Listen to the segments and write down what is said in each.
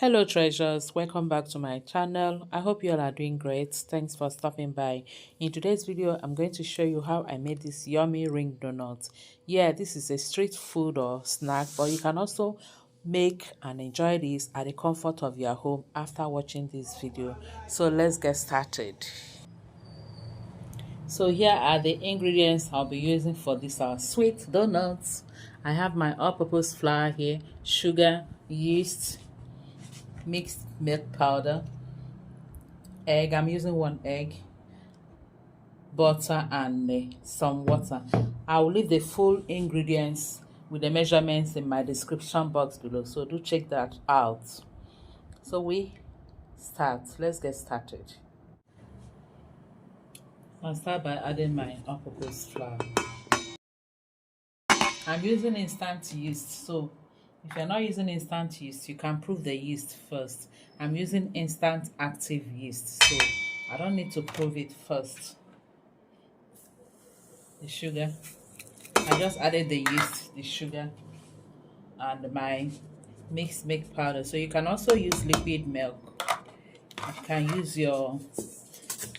Hello treasures, welcome back to my channel. I hope you all are doing great. Thanks for stopping by. In today's video, I'm going to show you how I made this yummy ring donut. Yeah, this is a street food or snack, but you can also make and enjoy this at the comfort of your home after watching this video. So let's get started. So here are the ingredients I'll be using for this sweet donuts. I have my all-purpose flour here, sugar, yeast, mixed milk powder, egg. I'm using one egg, butter, and some water. I will leave the full ingredients with the measurements in my description box below, so do check that out. So let's get started. I'll start by adding my all-purpose flour. I'm using instant yeast, so if you're not using instant yeast, you can prove the yeast first. I'm using instant active yeast, so I don't need to prove it first. The sugar, I just added the yeast, the sugar, and my mixed milk powder. So you can also use liquid milk. You can use your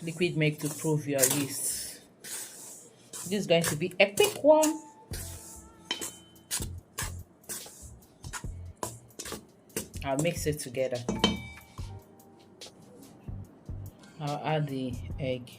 liquid milk to prove your yeast. This is going to be a quick one. I'll mix it together. I'll add the egg.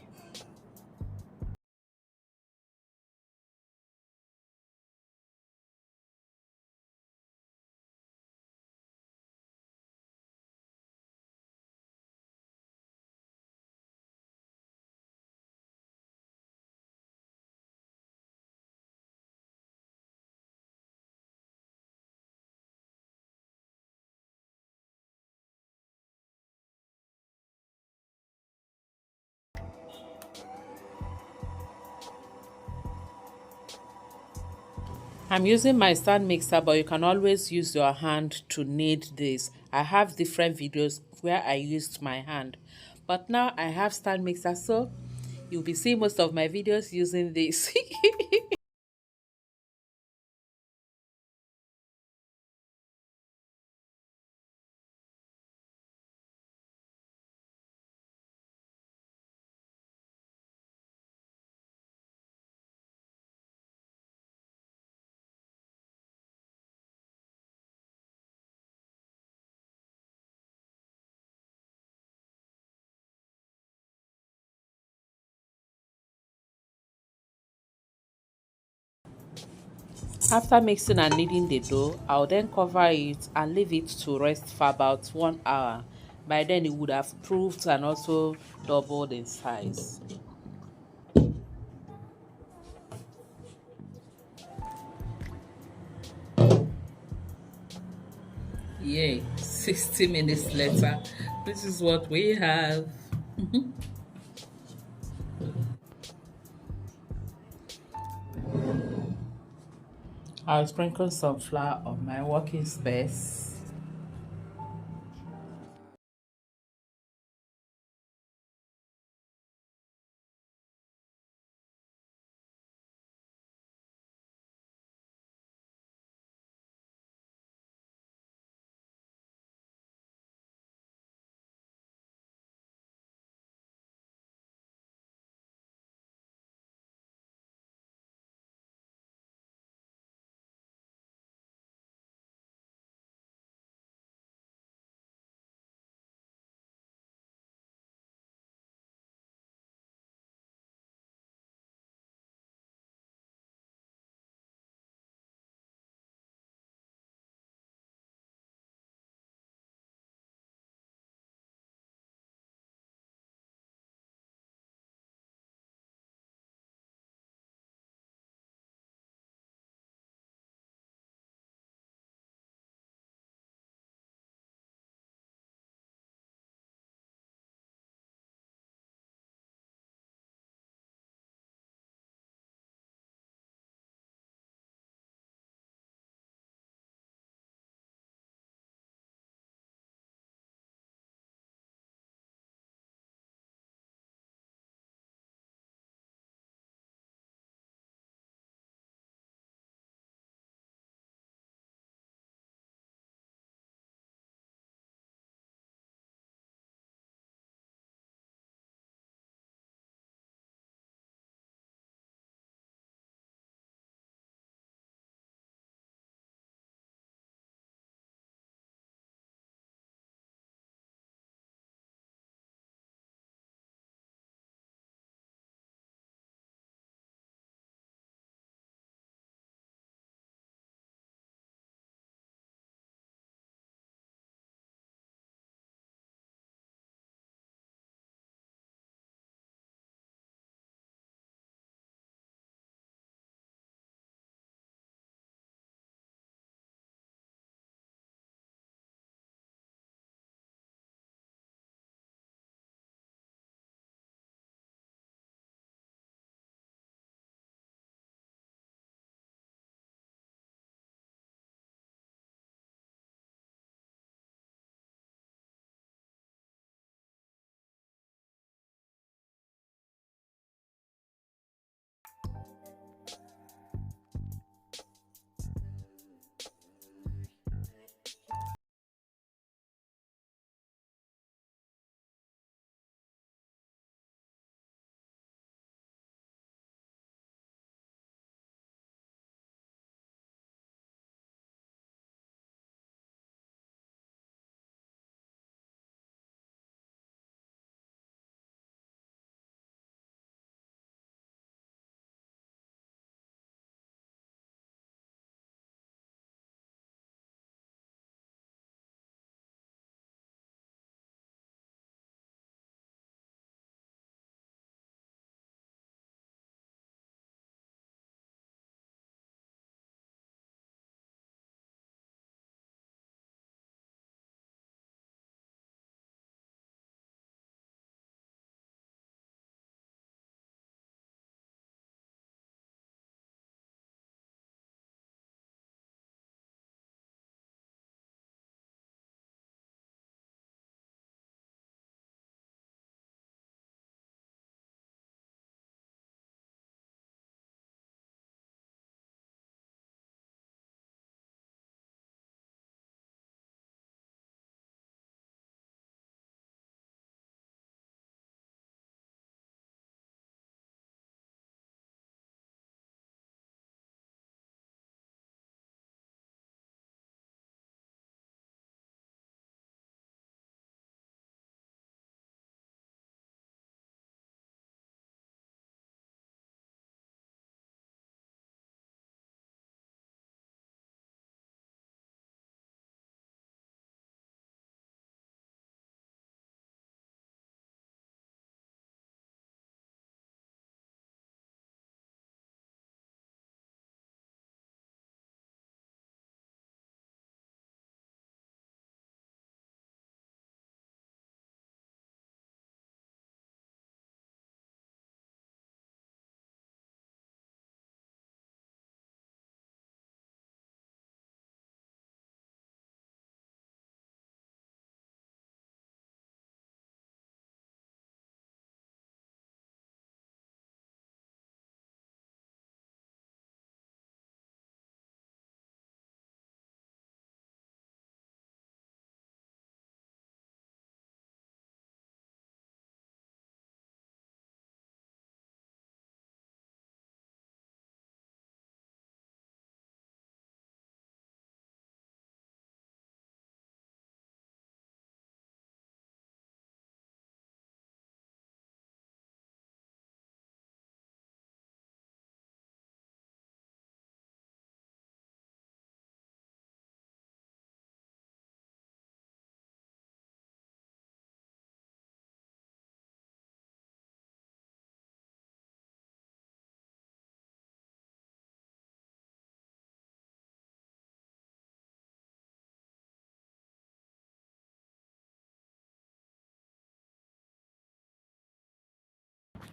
I'm using my stand mixer, but you can always use your hand to knead this. I have different videos where I used my hand, but now I have stand mixer, so you'll be seeing most of my videos using this. After mixing and kneading the dough, I'll then cover it and leave it to rest for about 1 hour. By then it would have proved and also doubled in size. Yay, 60 minutes later, this is what we have. I'll sprinkle some flour on my working space.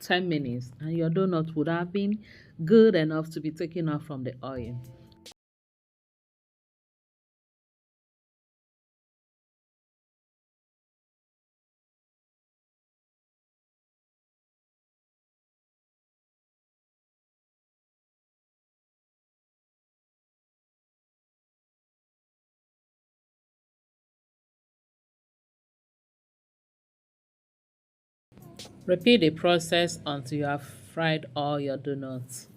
10 minutes and your donut would have been good enough to be taken off from the oil. Repeat the process until you have fried all your donuts.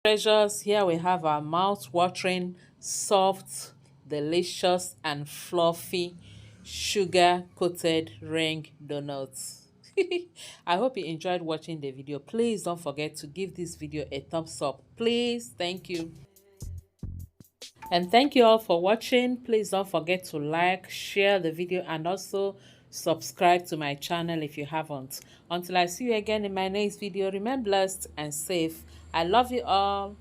Treasures, here we have our mouth-watering, soft, delicious, and fluffy sugar-coated ring donuts. I hope you enjoyed watching the video. Please don't forget to give this video a thumbs up. Please, thank you. And thank you all for watching. Please don't forget to like, share the video, and also subscribe to my channel if you haven't. Until I see you again in my next video, remain blessed and safe. I love you all.